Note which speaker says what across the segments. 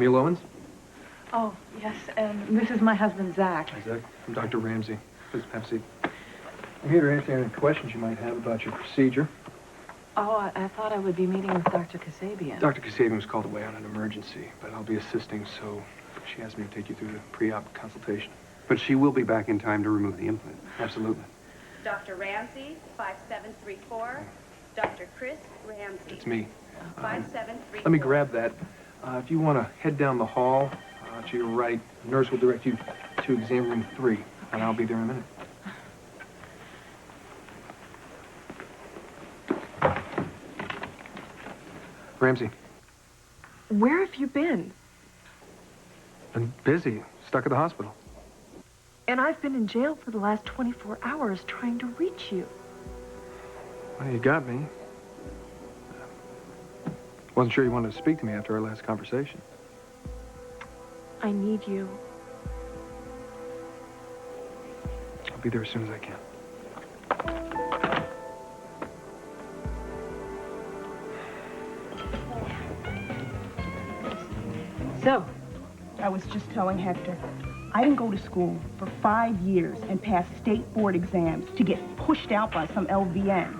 Speaker 1: Neal Owens?
Speaker 2: Oh, yes, and this is my husband, Zach.
Speaker 1: Hi, Zach. I'm Dr. Ramsey. Please have a seat. I'm here to answer any questions you might have about your procedure.
Speaker 2: Oh, I thought I would be meeting with Dr. Kasabian.
Speaker 1: Dr. Kasabian was called away on an emergency, but I'll be assisting, so she asked me to take you through the pre-op consultation.
Speaker 3: But she will be back in time to remove the implant.
Speaker 1: Absolutely.
Speaker 4: Dr. Ramsey, 5734. Dr. Chris Ramsey.
Speaker 1: It's me.
Speaker 4: 5734.
Speaker 1: Let me grab that. If you want to head down the hall to your right, the nurse will direct you to exam room 3, and I'll be there in a minute. Ramsey.
Speaker 2: Where have you been?
Speaker 1: Been busy. Stuck at the hospital.
Speaker 2: And I've been in jail for the last 24 hours trying to reach you.
Speaker 1: Well, you got me. Wasn't sure you wanted to speak to me after our last conversation.
Speaker 2: I need you.
Speaker 1: I'll be there as soon as I can.
Speaker 5: So, I was just telling Hector, I didn't go to school for 5 years and pass state board exams to get pushed out by some LVN.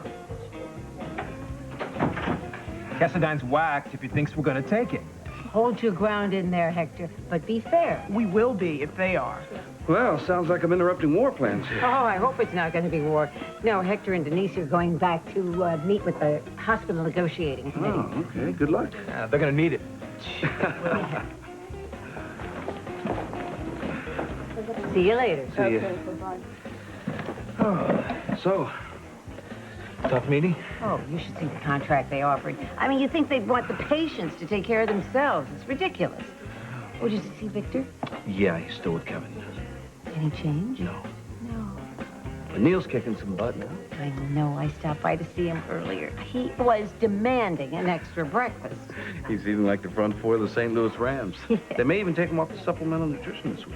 Speaker 6: Cassadine's whacked if he thinks we're gonna take it.
Speaker 7: Hold your ground in there, Hector, but be fair.
Speaker 5: We will be if they are.
Speaker 3: Well, sounds like I'm interrupting war plans here.
Speaker 7: Oh, I hope it's not going to be war. No, Hector and Denise are going back to meet with the hospital negotiating committee.
Speaker 3: Oh, okay. Good luck.
Speaker 6: They're gonna need it.
Speaker 7: See you later.
Speaker 3: See ya.
Speaker 5: Bye-bye.
Speaker 3: Oh, so, tough meeting?
Speaker 7: Oh, you should see the contract they offered. I mean, you think they'd want the patients to take care of themselves. It's ridiculous. Oh, did you see Victor?
Speaker 3: Yeah, he's still with Kevin.
Speaker 7: Any change?
Speaker 3: No.
Speaker 7: No.
Speaker 3: But Neal's kicking some butt now.
Speaker 7: I know. I stopped by to see him earlier. He was demanding an extra breakfast.
Speaker 3: He's eating like the front four of the St. Louis Rams. They may even take him off the supplemental nutrition this week.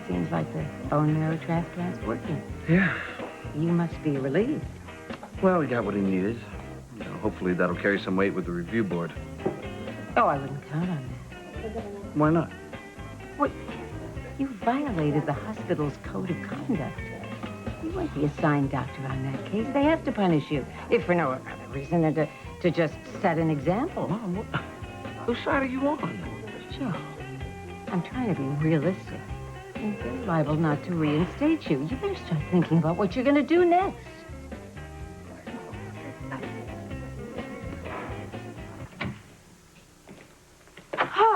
Speaker 7: Seems like the bone marrow transplant's working.
Speaker 3: Yeah.
Speaker 7: You must be relieved.
Speaker 3: Well, he got what he needed. You know, hopefully that'll carry some weight with the review board.
Speaker 7: Oh, I wouldn't count on that.
Speaker 3: Why not?
Speaker 7: What? You violated the hospital's code of conduct. You weren't the assigned doctor on that case. They have to punish you, if for no other reason than to just set an example.
Speaker 3: Mom, whose side are you on?
Speaker 7: Joe, I'm trying to be realistic. And they're liable not to reinstate you. You better start thinking about what you're going to do next.
Speaker 8: Oh.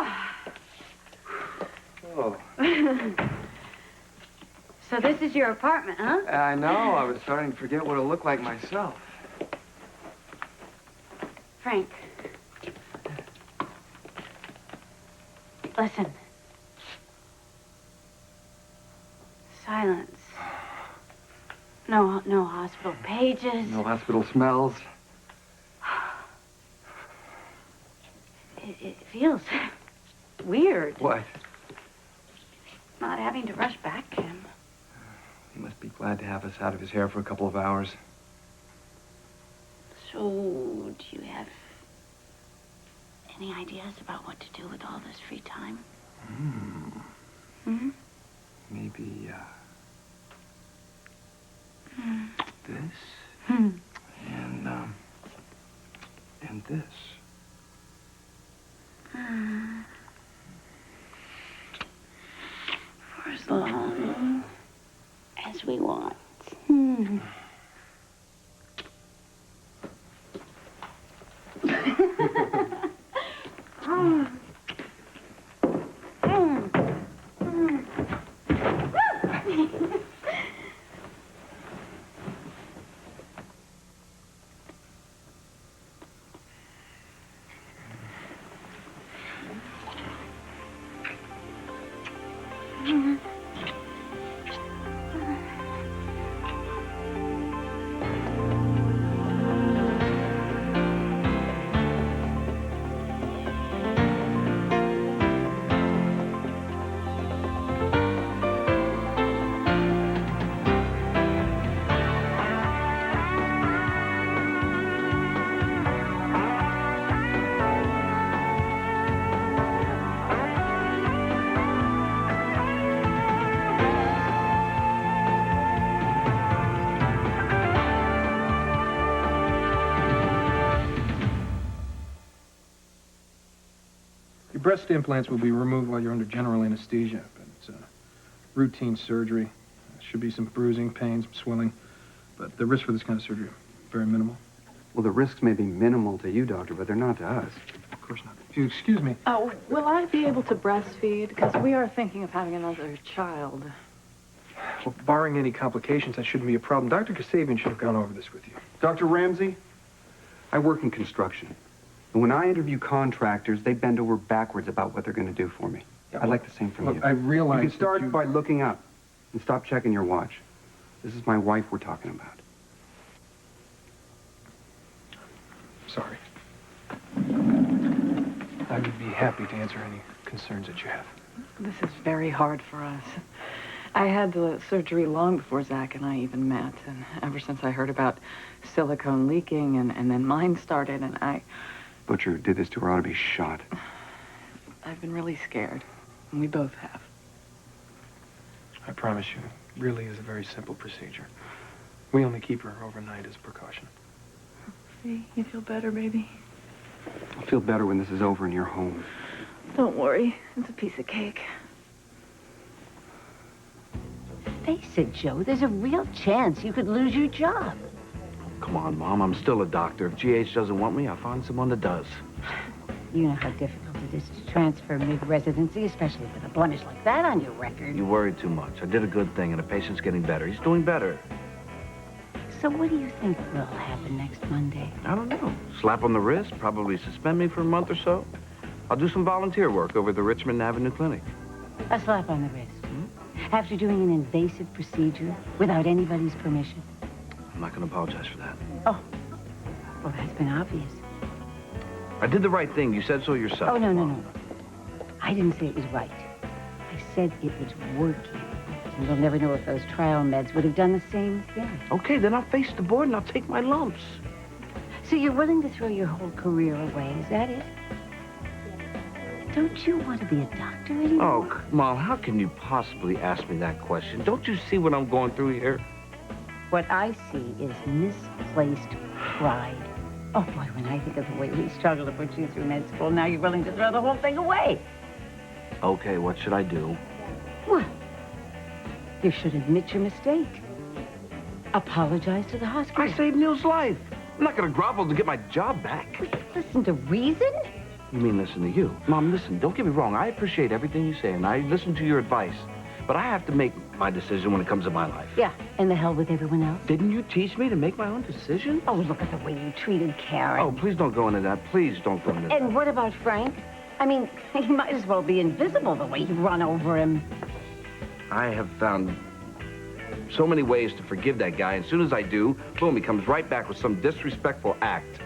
Speaker 9: So this is your apartment, huh?
Speaker 8: I know. I was starting to forget what it looked like myself.
Speaker 9: Frank. Listen. Silence. No hospital pages.
Speaker 8: No hospital smells.
Speaker 9: It feels weird.
Speaker 8: What?
Speaker 9: Not having to rush back to him.
Speaker 8: He must be glad to have us out of his hair for a couple of hours.
Speaker 9: So, do you have any ideas about what to do with all this free time?
Speaker 8: Maybe, this. And this.
Speaker 9: For as long as we want.
Speaker 1: breast implants will be removed while you're under general anesthesia, but it's a routine surgery. Should be some bruising, pain, some swelling, but the risk for this kind of surgery very minimal.
Speaker 8: Well, the risks may be minimal to you, doctor, but they're not to us.
Speaker 1: Of course not. If you excuse me.
Speaker 10: Oh, will I be able to breastfeed? Because we are thinking of having another child.
Speaker 1: Well, barring any complications, that shouldn't be a problem. Dr. Kasabian should have gone over this with you.
Speaker 8: Dr. Ramsey, I work in construction. And when I interview contractors, they bend over backwards about what they're going to do for me.
Speaker 1: Yeah,
Speaker 8: I'd like the same from
Speaker 1: look,
Speaker 8: you.
Speaker 1: I realize
Speaker 8: You can start
Speaker 1: that you...
Speaker 8: by looking up and stop checking your watch. This is my wife we're talking about.
Speaker 1: Sorry. I would be happy to answer any concerns that you have.
Speaker 10: This is very hard for us. I had the surgery long before Zach and I even met, and ever since I heard about silicone leaking, and then mine started, and
Speaker 8: Butcher did this to her ought to be shot.
Speaker 10: I've been really scared, and we both have.
Speaker 1: I promise you, it really is a very simple procedure. We only keep her overnight as a precaution.
Speaker 10: See, you feel better, baby?
Speaker 8: I'll feel better when this is over and you're home.
Speaker 10: Don't worry, it's a piece of cake.
Speaker 7: Face it, Joe, there's a real chance you could lose your job.
Speaker 3: Come on, Mom. I'm still a doctor. If GH doesn't want me, I'll find someone that does.
Speaker 7: You know how difficult it is to transfer mid-residency, especially with a blemish like that on your record.
Speaker 3: You worry too much. I did a good thing, and the patient's getting better. He's doing better.
Speaker 7: So what do you think will happen next Monday?
Speaker 3: I don't know. Slap on the wrist, probably suspend me for a month or so. I'll do some volunteer work over at the Richmond Avenue Clinic.
Speaker 7: A slap on the wrist. After doing an invasive procedure without anybody's permission.
Speaker 3: I'm not going to apologize for that.
Speaker 7: Oh, well, that's been obvious.
Speaker 3: I did the right thing. You said so yourself.
Speaker 7: Oh, no. I didn't say it was right. I said it was working. And we'll never know if those trial meds would have done the same thing.
Speaker 3: Okay, then I'll face the board and I'll take my lumps.
Speaker 7: So you're willing to throw your whole career away, is that it? Don't you want to be a doctor anymore?
Speaker 3: Oh, Mom, how can you possibly ask me that question? Don't you see what I'm going through here?
Speaker 7: What I see is misplaced pride. Oh, boy, when I think of the way we struggled to put you through med school, now you're willing to throw the whole thing away.
Speaker 3: Okay, what should I do?
Speaker 7: Well, you should admit your mistake. Apologize to the hospital.
Speaker 3: I saved Neal's life. I'm not going to grovel to get my job back.
Speaker 7: Will you listen to reason?
Speaker 3: You mean listen to you? Mom, listen, don't get me wrong. I appreciate everything you say, and I listen to your advice. But I have to make my decision when it comes to my life.
Speaker 7: Yeah, and the hell with everyone else.
Speaker 3: Didn't you teach me to make my own decision?
Speaker 7: Oh, look at the way you treated Karen.
Speaker 3: Oh, please don't go into that. Please don't go into that.
Speaker 7: And what about Frank? I mean, he might as well be invisible the way you run over him.
Speaker 3: I have found so many ways to forgive that guy. And as soon as I do, boom, he comes right back with some disrespectful act.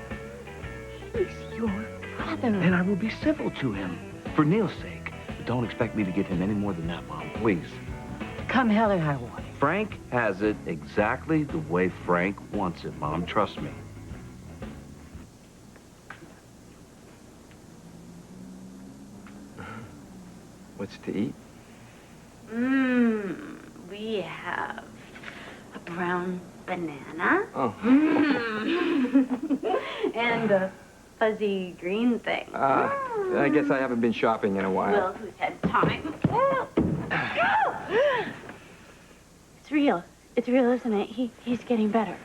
Speaker 7: He's your brother.
Speaker 3: And I will be civil to him, for Neal's sake. But don't expect me to give him any more than that, Mom, please.
Speaker 7: Come hell or high water.
Speaker 3: Frank has it exactly the way Frank wants it, Mom. Trust me.
Speaker 8: What's to eat?
Speaker 9: We have a brown banana.
Speaker 8: Oh.
Speaker 9: And a fuzzy green thing.
Speaker 8: I guess I haven't been shopping in a while.
Speaker 9: Well, who's had time? It's real. It's real, isn't it? He's getting better.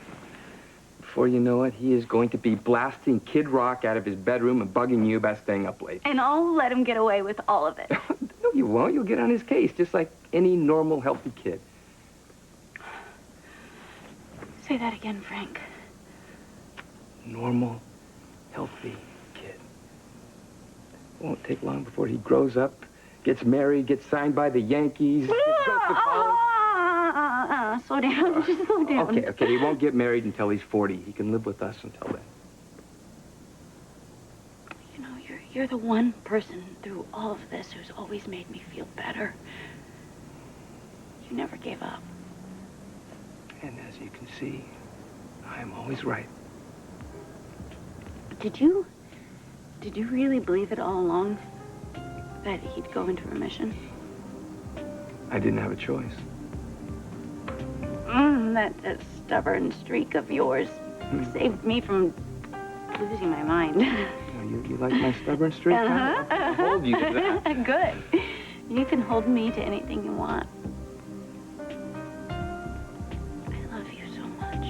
Speaker 8: Before you know it, he is going to be blasting Kid Rock out of his bedroom and bugging you about staying up late.
Speaker 9: And I'll let him get away with all of it.
Speaker 8: No, you won't. You'll get on his case, just like any normal, healthy kid.
Speaker 9: Say that again, Frank.
Speaker 8: Normal, healthy kid. Won't take long before he grows up, gets married, gets signed by the Yankees, goes to college.
Speaker 9: Slow down. Just slow down.
Speaker 8: Okay, he won't get married until he's 40. He can live with us until then.
Speaker 9: You know, you're the one person through all of this who's always made me feel better. You never gave up.
Speaker 8: And as you can see, I'm always right.
Speaker 9: Did you really believe it all along that he'd go into remission?
Speaker 8: I didn't have a choice.
Speaker 9: That stubborn streak of yours saved me from losing my mind.
Speaker 8: You like my stubborn streak?
Speaker 9: Uh-huh.
Speaker 8: I'll hold you to that.
Speaker 9: Good. You can hold me to anything you want. I love you so much.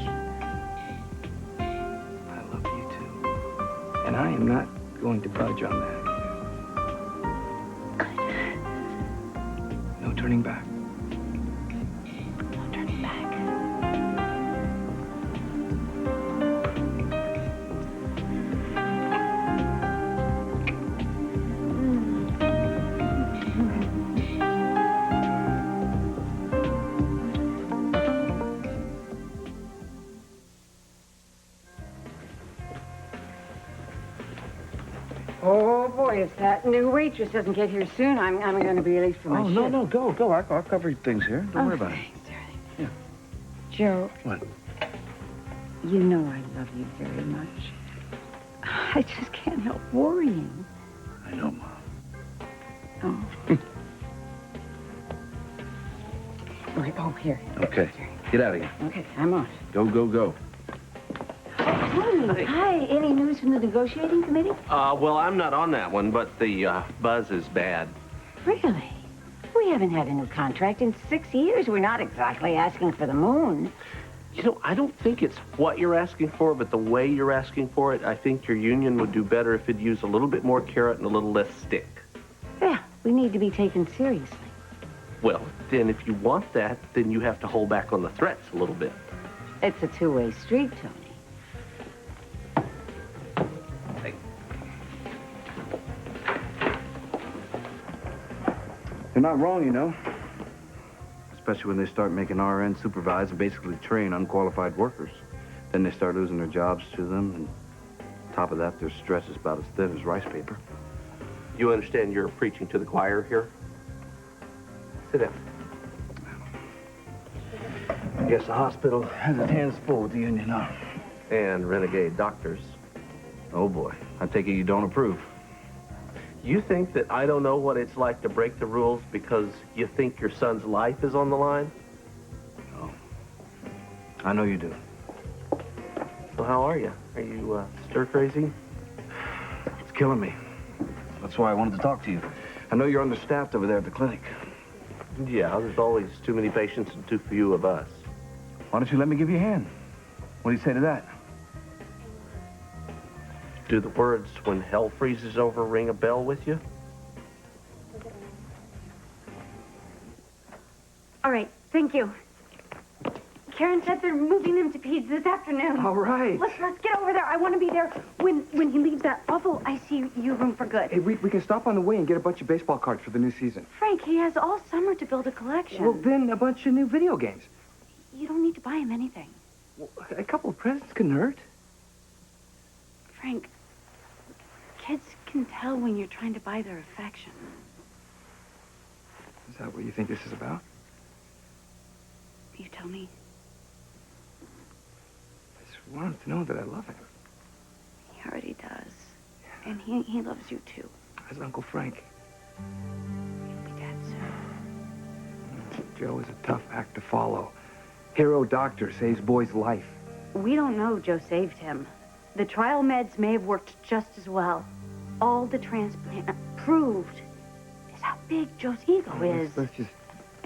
Speaker 8: I love you too. And I am not going to budge on that. No turning back.
Speaker 9: No turning back.
Speaker 7: Oh, boy, if that new waitress doesn't get here soon, I'm going to be late for my shift.
Speaker 3: No, go. I'll cover things here. Don't worry about it.
Speaker 7: Thanks, darling.
Speaker 3: Yeah.
Speaker 7: Joe.
Speaker 3: What?
Speaker 7: You know I love you very much. I just can't help worrying.
Speaker 3: I know, Mom.
Speaker 7: Oh. Wait, oh, here.
Speaker 3: Okay. Get out of here.
Speaker 7: Okay, I'm off.
Speaker 3: Go.
Speaker 7: Hey, hi. Any news from the negotiating committee?
Speaker 11: Well, I'm not on that one, but the buzz is bad.
Speaker 7: Really? We haven't had a new contract in 6 years. We're not exactly asking for the moon.
Speaker 11: You know, I don't think it's what you're asking for, but the way you're asking for it. I think your union would do better if it'd use a little bit more carrot and a little less stick.
Speaker 7: Yeah, we need to be taken seriously.
Speaker 11: Well, then if you want that, then you have to hold back on the threats a little bit.
Speaker 7: It's a two-way street, Tony.
Speaker 3: They're not wrong, you know. Especially when they start making RN supervise and basically train unqualified workers. Then they start losing their jobs to them, and on top of that, their stress is about as thin as rice paper.
Speaker 11: You understand you're preaching to the choir here? Sit down.
Speaker 3: I guess the hospital has its hands full with the union, huh?
Speaker 11: And renegade doctors.
Speaker 3: Oh, boy. I take it you don't approve.
Speaker 11: You think that I don't know what it's like to break the rules because you think your son's life is on the line?
Speaker 3: No. I know you do.
Speaker 11: So how are you? Are you stir crazy?
Speaker 3: It's killing me. That's why I wanted to talk to you. I know you're understaffed over there at the clinic.
Speaker 11: Yeah, there's always too many patients and too few of us.
Speaker 3: Why don't you let me give you a hand? What do you say to that?
Speaker 11: Do the words, "when hell freezes over," ring a bell with you?
Speaker 9: All right, thank you. Karen said they're moving him to peds this afternoon.
Speaker 8: All right.
Speaker 9: Let's get over there. I want to be there when he leaves that awful ICU room for good.
Speaker 8: Hey, we can stop on the way and get a bunch of baseball cards for the new season.
Speaker 9: Frank, he has all summer to build a collection.
Speaker 8: Well, then a bunch of new video games.
Speaker 9: You don't need to buy him anything.
Speaker 8: Well, a couple of presents couldn't hurt.
Speaker 9: Frank, kids can tell when you're trying to buy their affection.
Speaker 8: Is that what you think this is about?
Speaker 9: You tell me.
Speaker 8: I just want him to know that I love him.
Speaker 9: He already does. And he loves you, too.
Speaker 8: As Uncle Frank.
Speaker 9: You'll be dead soon.
Speaker 8: Joe is a tough act to follow. Hero doctor saves boy's life.
Speaker 9: We don't know Joe saved him. The trial meds may have worked just as well. All the transplant proved is how big Joe's ego is.
Speaker 8: Let's just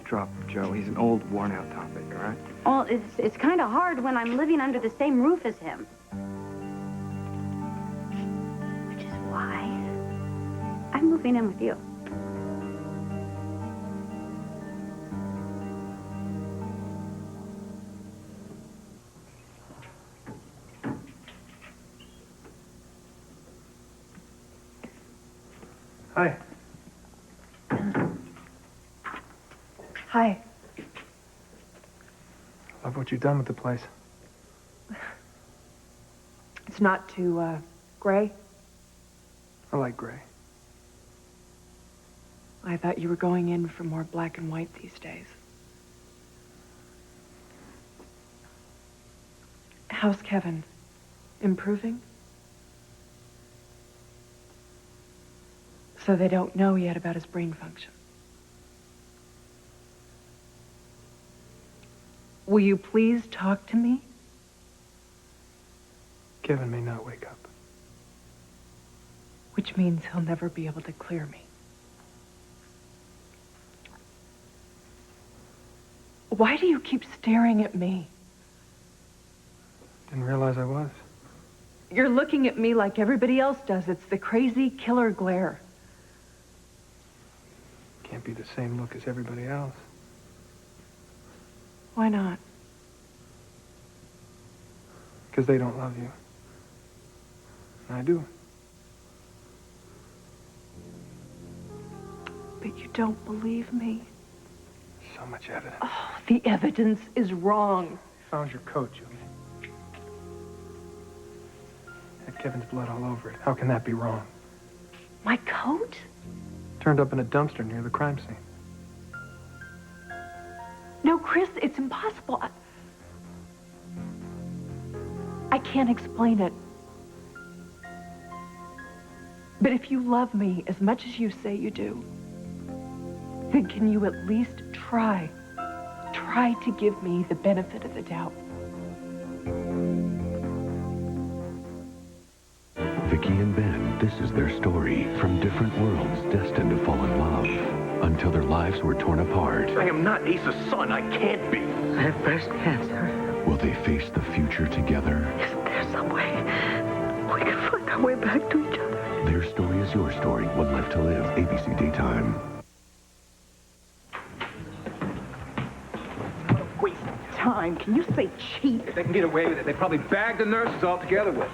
Speaker 8: drop Joe. He's an old, worn-out topic, all right?
Speaker 9: Well, it's kind of hard when I'm living under the same roof as him. Which is why I'm moving in with you.
Speaker 1: Hi.
Speaker 2: Hi.
Speaker 1: Love what you've done with the place.
Speaker 2: It's not too, gray.
Speaker 1: I like gray.
Speaker 2: I thought you were going in for more black and white these days. How's Kevin? Improving? So they don't know yet about his brain function. Will you please talk to me?
Speaker 1: Kevin may not wake up.
Speaker 2: which means he'll never be able to clear me. Why do you keep staring at me?
Speaker 1: Didn't realize I was.
Speaker 2: You're looking at me like everybody else does. It's the crazy killer glare.
Speaker 1: Can't be the same look as everybody else.
Speaker 2: Why not?
Speaker 1: Because they don't love you. I do.
Speaker 2: But you don't believe me.
Speaker 1: So much evidence.
Speaker 2: Oh, the evidence is wrong.
Speaker 1: Found your coat, Julie. Had Kevin's blood all over it. How can that be wrong?
Speaker 2: My coat?
Speaker 1: Turned up in a dumpster near the crime scene.
Speaker 2: No, Chris, it's impossible. I can't explain it. But if you love me as much as you say you do, then can you at least try to give me the benefit of the doubt?
Speaker 12: Vicky and Ben, this is their story from different worlds destined to fall in love until their lives were torn apart.
Speaker 11: I am not Ace's son. I can't be.
Speaker 13: I have breast cancer.
Speaker 12: Will they face the future together?
Speaker 13: Isn't there some way we can find our way back to each other?
Speaker 12: Their story is your story. One Life to Live. ABC Daytime.
Speaker 5: Waste time. Can you say cheap?
Speaker 6: If they can get away with it, they probably bag the nurses all together with.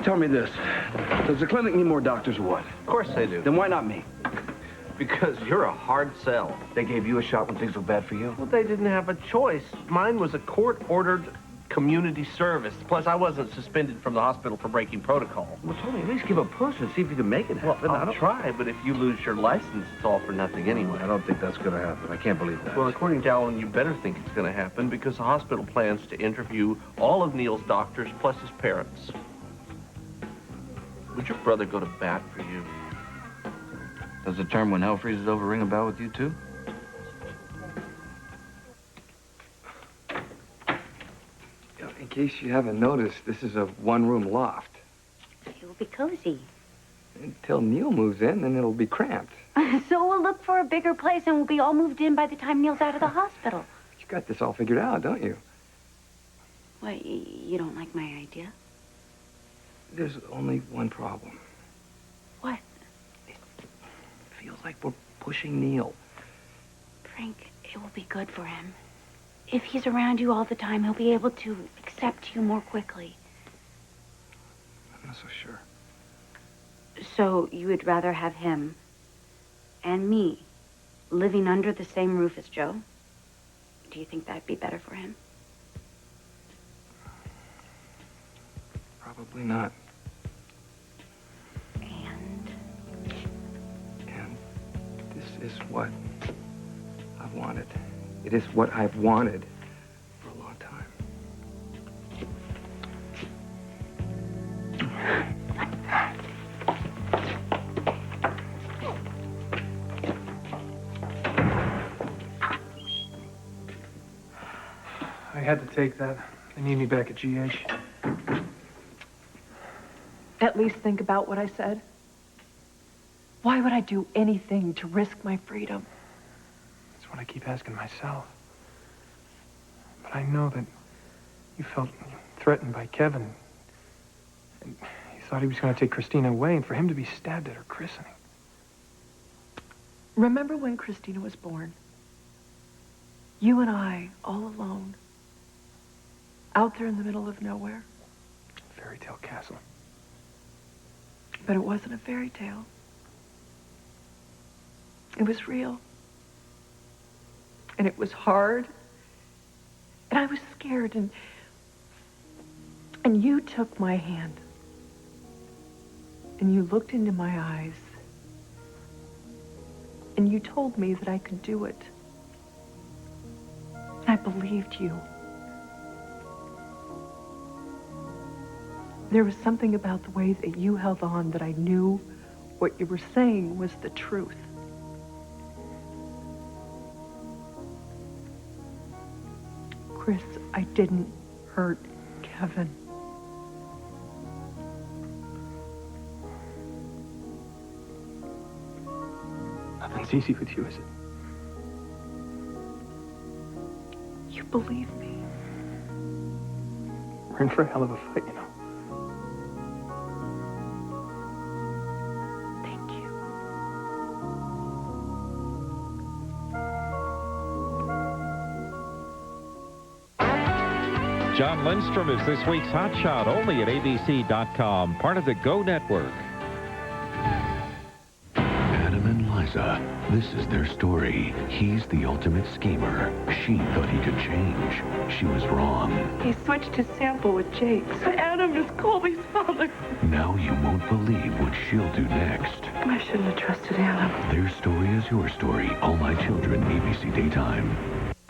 Speaker 3: Tell me this. Does the clinic need more doctors or what?
Speaker 11: Of course they do.
Speaker 3: Then why not me?
Speaker 11: Because you're a hard sell.
Speaker 3: They gave you a shot when things were bad for you?
Speaker 11: Well, they didn't have a choice. Mine was a court-ordered community service. Plus, I wasn't suspended from the hospital for breaking protocol.
Speaker 3: Well, Tony, at least give a push and see if you can make it happen.
Speaker 11: Well, I'll try, but if you lose your license, it's all for nothing anyway.
Speaker 3: I don't think that's going to happen. I can't believe that.
Speaker 11: Well, according to Alan, you better think it's going to happen because the hospital plans to interview all of Neal's doctors plus his parents. Would your brother go to bat for you?
Speaker 3: Does the term "when hell freezes over" ring a bell with you, too?
Speaker 8: In case you haven't noticed, this is a one-room loft.
Speaker 9: It will be cozy.
Speaker 8: Until Neal moves in, then it'll be cramped.
Speaker 9: So we'll look for a bigger place and we'll be all moved in by the time Neal's out of the hospital.
Speaker 8: You got this all figured out, don't you?
Speaker 9: What, you don't like my idea?
Speaker 8: There's only one problem.
Speaker 9: What?
Speaker 8: It feels like we're pushing Neal.
Speaker 9: Frank, it will be good for him. If he's around you all the time, he'll be able to accept you more quickly.
Speaker 8: I'm not so sure.
Speaker 9: So you would rather have him and me living under the same roof as Joe? Do you think that'd be better for him?
Speaker 8: Probably not.
Speaker 9: And
Speaker 8: this is what I've wanted. It is what I've wanted for a long time.
Speaker 1: I had to take that. They need me back at GH.
Speaker 2: At least think about what I said. Why would I do anything to risk my freedom?
Speaker 1: That's what I keep asking myself. But I know that you felt threatened by Kevin. And you thought he was going to take Christina away, and for him to be stabbed at her christening.
Speaker 2: Remember when Christina was born? You and I, all alone, out there in the middle of nowhere.
Speaker 1: Fairy tale castle.
Speaker 2: But it wasn't a fairy tale. It was real. And it was hard. And I was scared. And you took my hand. And you looked into my eyes. And you told me that I could do it. I believed you. There was something about the way that you held on that I knew what you were saying was the truth. Chris, I didn't hurt Kevin.
Speaker 1: as easy with you, is it?
Speaker 2: You believe me.
Speaker 1: We're in for a hell of a fight, you know.
Speaker 2: Thank you.
Speaker 14: John Lindstrom is this week's Hot Shot, only at abc.com, part of the Go Network.
Speaker 12: Adam and Liza, this is their story. He's the ultimate schemer. She thought he could change. She was wrong.
Speaker 2: He switched his sample with Jake's. Adam is Colby's father.
Speaker 12: Now you won't believe what she'll do next.
Speaker 2: I shouldn't have trusted Adam.
Speaker 12: Their story is your story. All My Children, ABC Daytime.